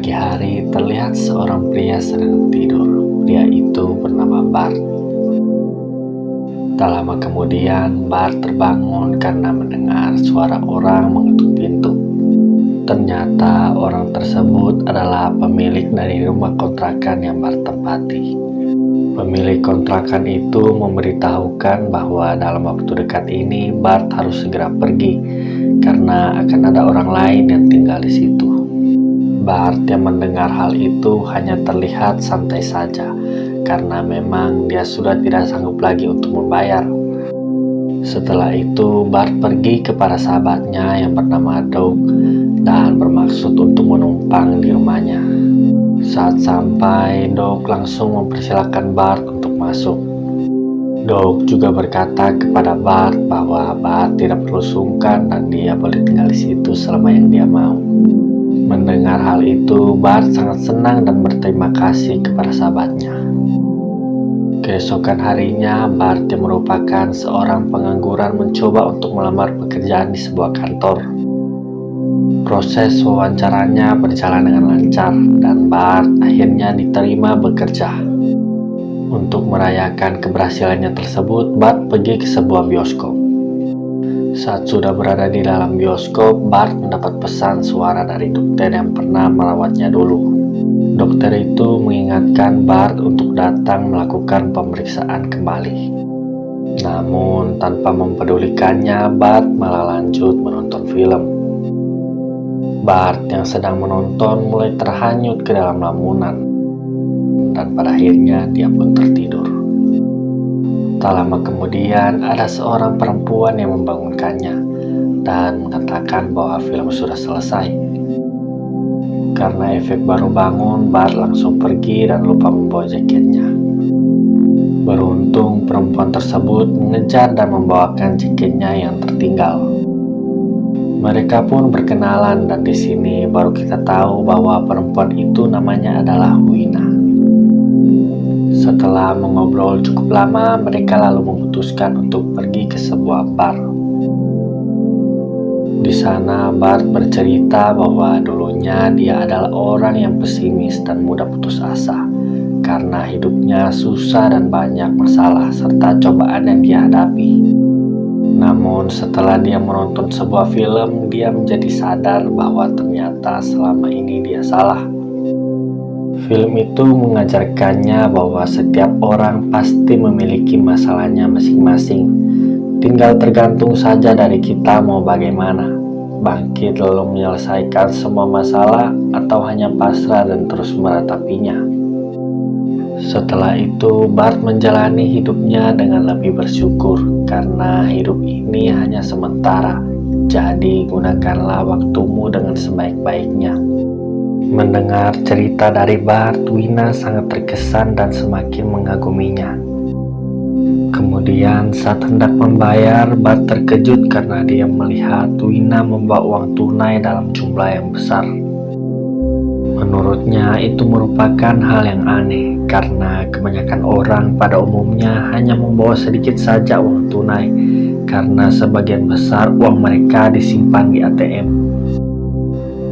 Pagi hari terlihat seorang pria sedang tidur. Pria itu bernama Bart. Tak lama kemudian, Bart terbangun karena mendengar suara orang mengetuk pintu. Ternyata orang tersebut adalah pemilik dari rumah kontrakan yang Bart tempati. Pemilik kontrakan itu memberitahukan bahwa dalam waktu dekat ini Bart harus segera pergi karena akan ada orang lain yang tinggal di situ. Bart yang mendengar hal itu hanya terlihat santai saja karena memang dia sudah tidak sanggup lagi untuk membayar. Setelah itu Bart pergi kepada sahabatnya yang bernama Doug dan bermaksud untuk menumpang di rumahnya. Saat sampai, Doug langsung mempersilahkan Bart untuk masuk. Doug juga berkata kepada Bart bahwa Bart tidak perlu sungkan dan dia boleh tinggal di situ selama yang dia mau. Mendengar hal itu, Bart sangat senang dan berterima kasih kepada sahabatnya. Keesokan harinya, Bart yang merupakan seorang pengangguran mencoba untuk melamar pekerjaan di sebuah kantor. Proses wawancaranya berjalan dengan lancar dan Bart akhirnya diterima bekerja. Untuk merayakan keberhasilannya tersebut, Bart pergi ke sebuah bioskop. Saat sudah berada di dalam bioskop, Bart mendapat pesan suara dari dokter yang pernah merawatnya dulu. Dokter itu mengingatkan Bart untuk datang melakukan pemeriksaan kembali. Namun, tanpa mempedulikannya, Bart malah lanjut menonton film. Bart yang sedang menonton mulai terhanyut ke dalam lamunan, dan pada akhirnya dia pun tertidur. Tak lama kemudian, ada seorang perempuan yang membangunkannya dan mengatakan bahwa film sudah selesai. Karena efek baru bangun, Bart langsung pergi dan lupa membawa jaketnya. Beruntung perempuan tersebut mengejar dan membawakan jaketnya yang tertinggal. Mereka pun berkenalan dan di sini baru kita tahu bahwa perempuan itu namanya adalah Wina. Setelah mengobrol cukup lama, mereka lalu memutuskan untuk pergi ke sebuah bar. Di sana, Bart bercerita bahwa dulunya dia adalah orang yang pesimis dan mudah putus asa karena hidupnya susah dan banyak masalah serta cobaan yang dia hadapi. Namun setelah dia menonton sebuah film, dia menjadi sadar bahwa ternyata selama ini dia salah. Film itu mengajarkannya bahwa setiap orang pasti memiliki masalahnya masing-masing. Tinggal tergantung saja dari kita mau bagaimana. Bangkit lalu menyelesaikan semua masalah atau hanya pasrah dan terus meratapinya. Setelah itu, Bart menjalani hidupnya dengan lebih bersyukur karena hidup ini hanya sementara. Jadi gunakanlah waktumu dengan sebaik-baiknya. Mendengar cerita dari Bart, Wina sangat terkesan dan semakin mengaguminya. Kemudian saat hendak membayar, Bart terkejut karena dia melihat Wina membawa uang tunai dalam jumlah yang besar. Menurutnya itu merupakan hal yang aneh karena kebanyakan orang pada umumnya hanya membawa sedikit saja uang tunai karena sebagian besar uang mereka disimpan di ATM.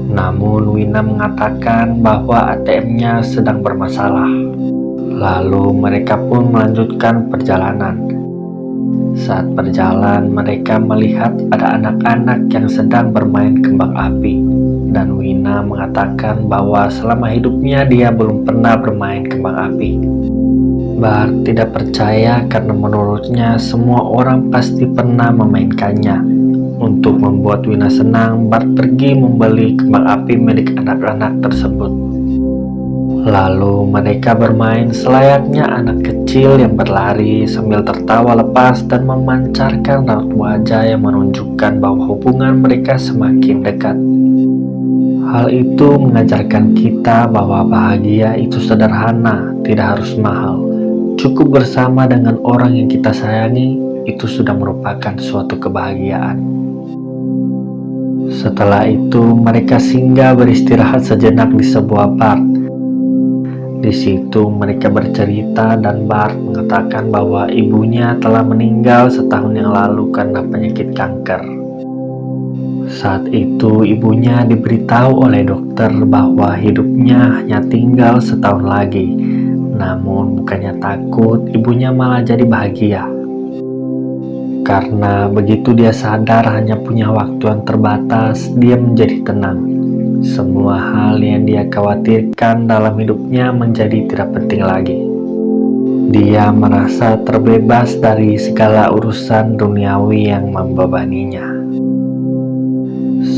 Namun Wina mengatakan bahwa ATM-nya sedang bermasalah. Lalu mereka pun melanjutkan perjalanan. Saat berjalan, mereka melihat ada anak-anak yang sedang bermain kembang api. Dan Wina mengatakan bahwa selama hidupnya dia belum pernah bermain kembang api. Bart tidak percaya karena menurutnya semua orang pasti pernah memainkannya. Untuk membuat Wina senang, Bart pergi membeli kembang api milik anak-anak tersebut. Lalu mereka bermain selayaknya anak kecil yang berlari sambil tertawa lepas dan memancarkan raut wajah yang menunjukkan bahwa hubungan mereka semakin dekat. Hal itu mengajarkan kita bahwa bahagia itu sederhana, tidak harus mahal. Cukup bersama dengan orang yang kita sayangi, itu sudah merupakan suatu kebahagiaan. Setelah itu, mereka singgah beristirahat sejenak di sebuah bar. Di situ mereka bercerita dan Bart mengatakan bahwa ibunya telah meninggal setahun yang lalu karena penyakit kanker. Saat itu ibunya diberitahu oleh dokter bahwa hidupnya hanya tinggal setahun lagi. Namun bukannya takut, ibunya malah jadi bahagia. Karena begitu dia sadar hanya punya waktu yang terbatas, dia menjadi tenang. Semua hal yang dia khawatirkan dalam hidupnya menjadi tidak penting lagi. Dia merasa terbebas dari segala urusan duniawi yang membebaninya.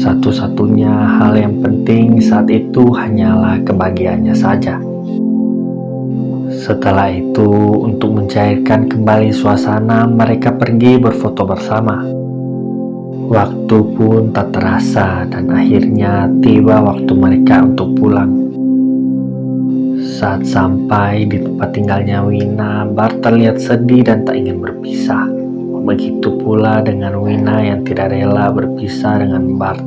Satu-satunya hal yang penting saat itu hanyalah kebahagiaannya saja. Setelah itu, untuk mencairkan kembali suasana, mereka pergi berfoto bersama. Waktu pun tak terasa dan akhirnya tiba waktu mereka untuk pulang. Saat sampai di tempat tinggalnya Wina, Bart terlihat sedih dan tak ingin berpisah. Begitu pula dengan Wina yang tidak rela berpisah dengan Bart.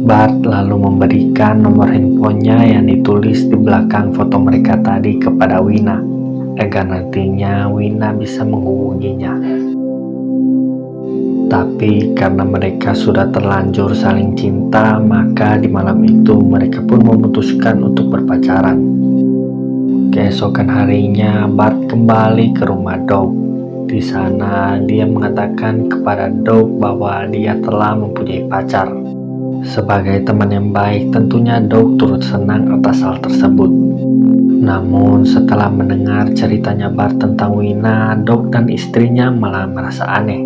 Bart lalu memberikan nomor handphonenya yang ditulis di belakang foto mereka tadi kepada Wina, agar nantinya Wina bisa menghubunginya. Tapi karena mereka sudah terlanjur saling cinta, maka di malam itu mereka pun memutuskan untuk berpacaran. Keesokan harinya, Bart kembali ke rumah Doug. Di sana, dia mengatakan kepada Doug bahwa dia telah mempunyai pacar. Sebagai teman yang baik, tentunya Doug turut senang atas hal tersebut. Namun setelah mendengar ceritanya Bart tentang Wina, Doug dan istrinya malah merasa aneh.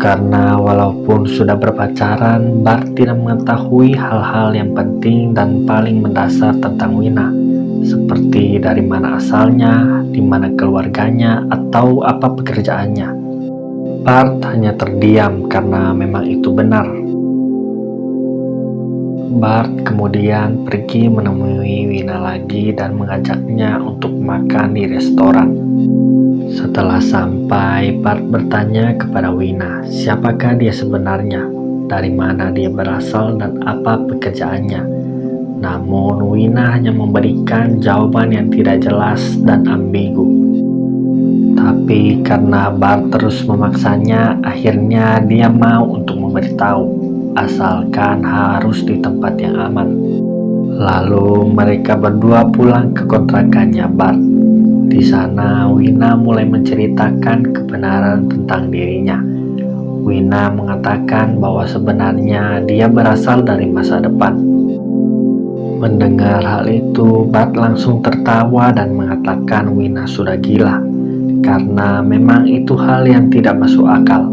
Karena walaupun sudah berpacaran, Bart tidak mengetahui hal-hal yang penting dan paling mendasar tentang Wina, seperti dari mana asalnya, di mana keluarganya, atau apa pekerjaannya. Bart hanya terdiam karena memang itu benar. Bart kemudian pergi menemui Wina lagi dan mengajaknya untuk makan di restoran. Setelah sampai, Bart bertanya kepada Wina, siapakah dia sebenarnya, dari mana dia berasal, dan apa pekerjaannya. Namun Wina hanya memberikan jawaban yang tidak jelas dan ambigu. Tapi karena Bart terus memaksanya, akhirnya dia mau untuk memberitahu, asalkan harus di tempat yang aman. Lalu mereka berdua pulang ke kontrakannya Bart. Di sana Wina mulai menceritakan kebenaran tentang dirinya. Wina mengatakan bahwa sebenarnya dia berasal dari masa depan. Mendengar hal itu, Bart langsung tertawa dan mengatakan Wina sudah gila, karena memang itu hal yang tidak masuk akal.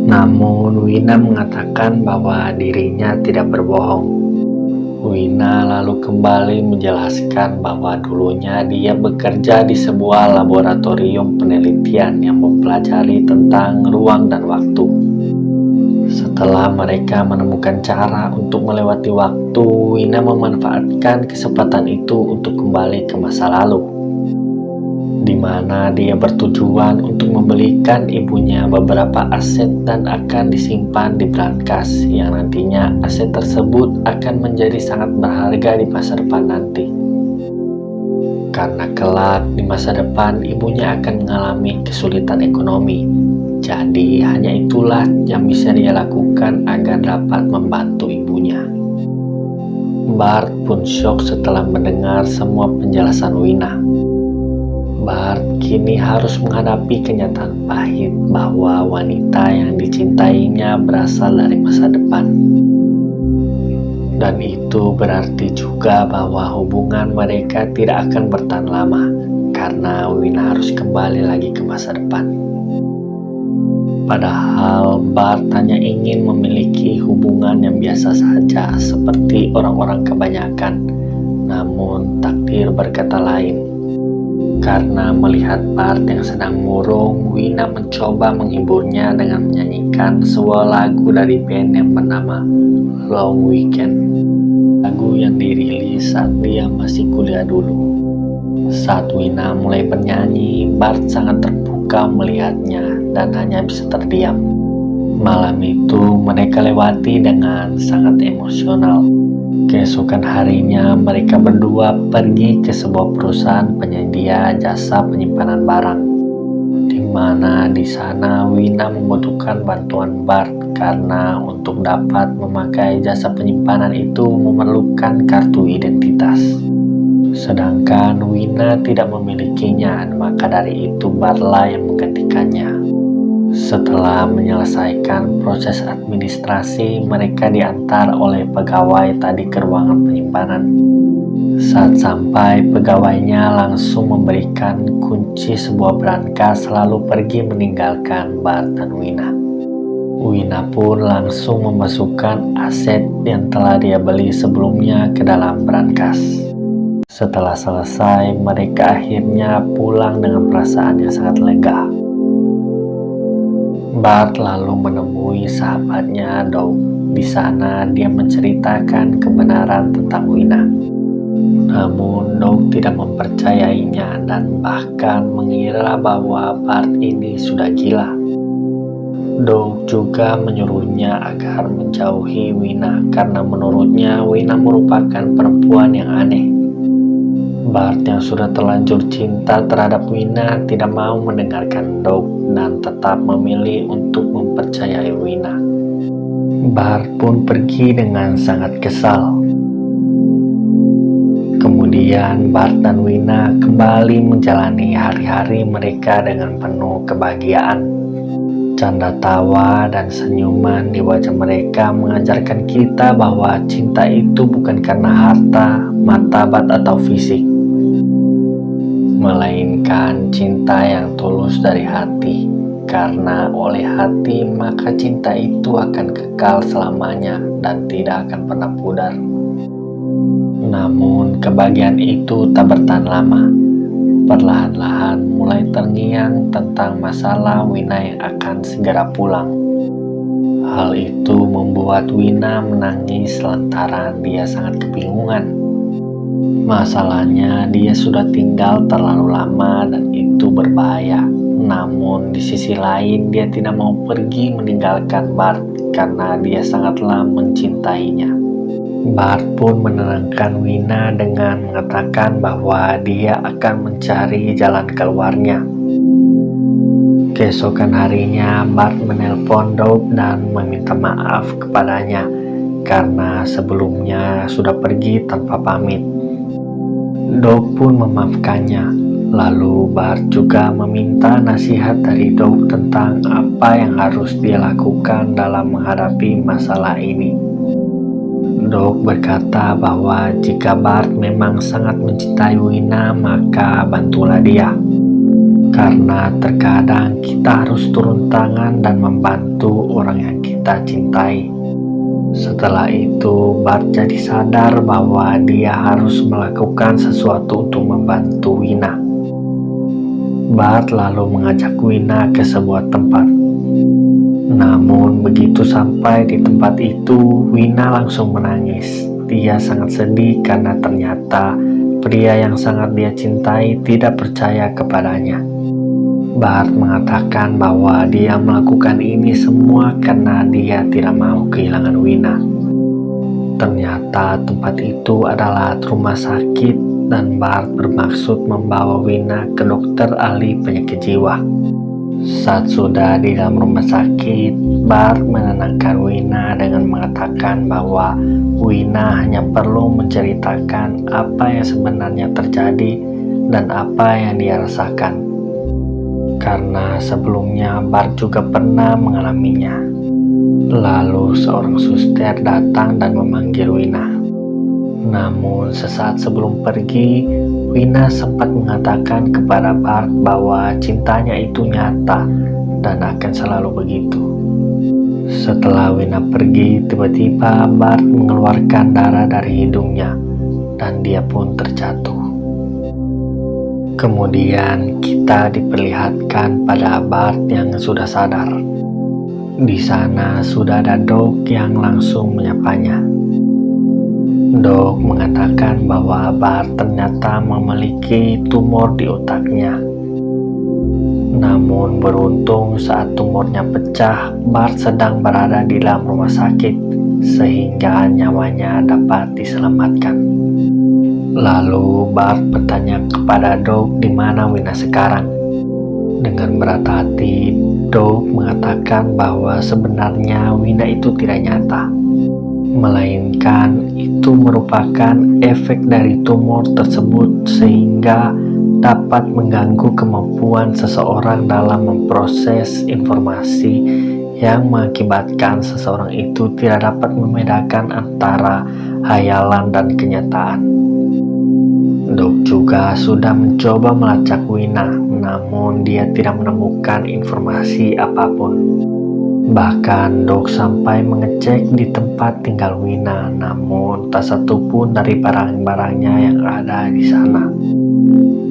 Namun Wina mengatakan bahwa dirinya tidak berbohong. Wina lalu kembali menjelaskan bahwa dulunya dia bekerja di sebuah laboratorium penelitian yang mempelajari tentang ruang dan waktu. Setelah mereka menemukan cara untuk melewati waktu, Wina memanfaatkan kesempatan itu untuk kembali ke masa lalu, di mana dia bertujuan untuk membelikan ibunya beberapa aset dan akan disimpan di brankas, yang nantinya aset tersebut akan menjadi sangat berharga di masa depan nanti. Karena kelak di masa depan ibunya akan mengalami kesulitan ekonomi, jadi hanya itulah yang bisa dia lakukan agar dapat membantu ibunya. Bart pun syok setelah mendengar semua penjelasan Wina. Bart kini harus menghadapi kenyataan pahit bahwa wanita yang dicintainya berasal dari masa depan. Dan itu berarti juga bahwa hubungan mereka tidak akan bertahan lama, karena Wina harus kembali lagi ke masa depan. Padahal Bart hanya ingin memiliki hubungan yang biasa saja seperti orang-orang kebanyakan. Namun takdir berkata lain. Karena melihat Bart yang sedang murung, Wina mencoba menghiburnya dengan menyanyikan sebuah lagu dari band yang bernama Long Weekend. Lagu yang dirilis saat dia masih kuliah dulu. Saat Wina mulai bernyanyi, Bart sangat terbuka melihatnya dan hanya bisa terdiam. Malam itu mereka lewati dengan sangat emosional. Keesokan harinya mereka berdua pergi ke sebuah perusahaan penyedia jasa penyimpanan barang, di mana di sana Wina membutuhkan bantuan Bart karena untuk dapat memakai jasa penyimpanan itu memerlukan kartu identitas. Sedangkan Wina tidak memilikinya, maka dari itu Bartlah yang menggantikannya. Setelah menyelesaikan proses administrasi, mereka diantar oleh pegawai tadi ke ruangan penyimpanan. Saat sampai, pegawainya langsung memberikan kunci sebuah brankas lalu pergi meninggalkan Bart dan Wina. Wina pun langsung memasukkan aset yang telah dia beli sebelumnya ke dalam brankas. Setelah selesai, mereka akhirnya pulang dengan perasaan yang sangat lega. Bart lalu menemui sahabatnya Doug. Di sana dia menceritakan kebenaran tentang Wina. Namun Doug tidak mempercayainya dan bahkan mengira bahwa Bart ini sudah gila. Doug juga menyuruhnya agar menjauhi Wina karena menurutnya Wina merupakan perempuan yang aneh. Bart yang sudah terlanjur cinta terhadap Wina tidak mau mendengarkan Doug dan tetap memilih untuk mempercayai Wina. Bart pun pergi dengan sangat kesal. Kemudian Bart dan Wina kembali menjalani hari-hari mereka dengan penuh kebahagiaan. Canda tawa dan senyuman di wajah mereka mengajarkan kita bahwa cinta itu bukan karena harta, martabat, atau fisik, melainkan cinta yang tulus dari hati. Karena oleh hati maka cinta itu akan kekal selamanya dan tidak akan pernah pudar. Namun kebahagiaan itu tak bertahan lama. Perlahan-lahan mulai terngiang tentang masalah Wina yang akan segera pulang. Hal itu membuat Wina menangis lantaran dia sangat kebingungan. Masalahnya dia sudah tinggal terlalu lama dan itu berbahaya. Namun di sisi lain dia tidak mau pergi meninggalkan Bart karena dia sangatlah mencintainya. Bart pun menenangkan Wina dengan mengatakan bahwa dia akan mencari jalan keluarnya. Keesokan harinya Bart menelpon Doug dan meminta maaf kepadanya karena sebelumnya sudah pergi tanpa pamit. Doug pun memaafkannya. Lalu Bart juga meminta nasihat dari Doug tentang apa yang harus dia lakukan dalam menghadapi masalah ini. Doug berkata bahwa jika Bart memang sangat mencintai Wina, maka bantulah dia. Karena terkadang kita harus turun tangan dan membantu orang yang kita cintai. Setelah itu, Bart jadi sadar bahwa dia harus melakukan sesuatu untuk membantu Wina. Bart lalu mengajak Wina ke sebuah tempat. Namun begitu sampai di tempat itu, Wina langsung menangis. Dia sangat sedih karena ternyata pria yang sangat dia cintai tidak percaya kepadanya. Bart mengatakan bahwa dia melakukan ini semua karena dia tidak mau kehilangan Wina. Ternyata tempat itu adalah rumah sakit dan Bart bermaksud membawa Wina ke dokter ahli penyakit jiwa. Saat sudah di dalam rumah sakit, Bart menenangkan Wina dengan mengatakan bahwa Wina hanya perlu menceritakan apa yang sebenarnya terjadi dan apa yang dia rasakan. Karena sebelumnya Bart juga pernah mengalaminya. Lalu seorang suster datang dan memanggil Wina. Namun sesaat sebelum pergi, Wina sempat mengatakan kepada Bart bahwa cintanya itu nyata dan akan selalu begitu. Setelah Wina pergi, tiba-tiba Bart mengeluarkan darah dari hidungnya dan dia pun terjatuh. Kemudian kita diperlihatkan pada Bart yang sudah sadar. Di sana sudah ada Doug yang langsung menyapanya. Doug mengatakan bahwa Bart ternyata memiliki tumor di otaknya. Namun beruntung saat tumornya pecah, Bart sedang berada di dalam rumah sakit sehingga nyawanya dapat diselamatkan. Lalu Bart bertanya kepada Doug di mana Wina sekarang. Dengan berat hati, Doug mengatakan bahwa sebenarnya Wina itu tidak nyata, melainkan itu merupakan efek dari tumor tersebut sehingga dapat mengganggu kemampuan seseorang dalam memproses informasi yang mengakibatkan seseorang itu tidak dapat membedakan antara hayalan dan kenyataan. Doug juga sudah mencoba melacak Wina, namun dia tidak menemukan informasi apapun. Bahkan Doug sampai mengecek di tempat tinggal Wina, namun tak satu pun dari barang-barangnya yang ada di sana.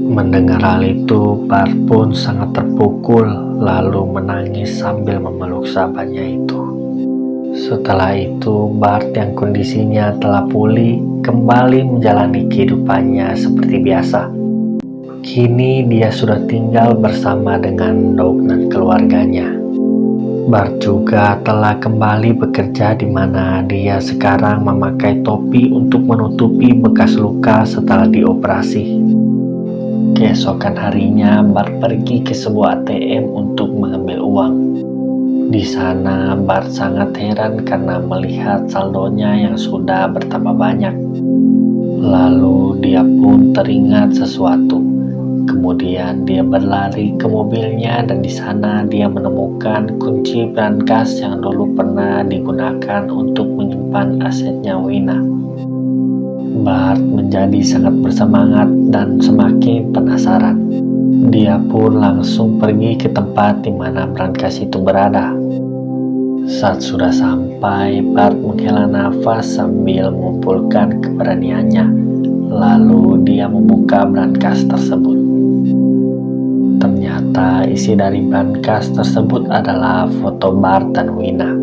Mendengar hal itu, Bart pun sangat terpukul, lalu menangis sambil memeluk sahabatnya itu. Setelah itu, Bart yang kondisinya telah pulih kembali menjalani kehidupannya seperti biasa. Kini dia sudah tinggal bersama dengan Doug dan keluarganya. Bart juga telah kembali bekerja di mana dia sekarang memakai topi untuk menutupi bekas luka setelah dioperasi. Keesokan harinya, Bart pergi ke sebuah ATM untuk mengambil uang. Di sana, Bart sangat heran karena melihat saldonya yang sudah bertambah banyak. Lalu dia pun teringat sesuatu. Kemudian dia berlari ke mobilnya dan di sana dia menemukan kunci brankas yang dulu pernah digunakan untuk menyimpan asetnya Wina. Bart menjadi sangat bersemangat dan semakin penasaran. Dia pun langsung pergi ke tempat di mana brankas itu berada. Saat sudah sampai, Bart menghela nafas sambil mengumpulkan keberaniannya. Lalu dia membuka brankas tersebut. Ternyata isi dari brankas tersebut adalah foto Bart dan Wina.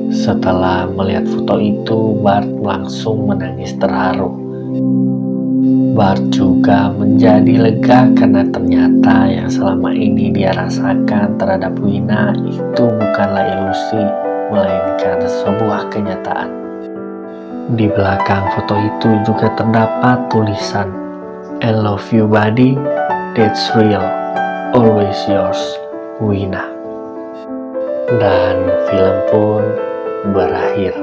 Setelah melihat foto itu, Bart langsung menangis terharu. Bart juga menjadi lega karena ternyata yang selama ini dia rasakan terhadap Wina itu bukanlah ilusi, melainkan sebuah kenyataan. Di belakang foto itu juga terdapat tulisan, "I love you buddy, that's real, always yours, Wina." Dan film pun berakhir.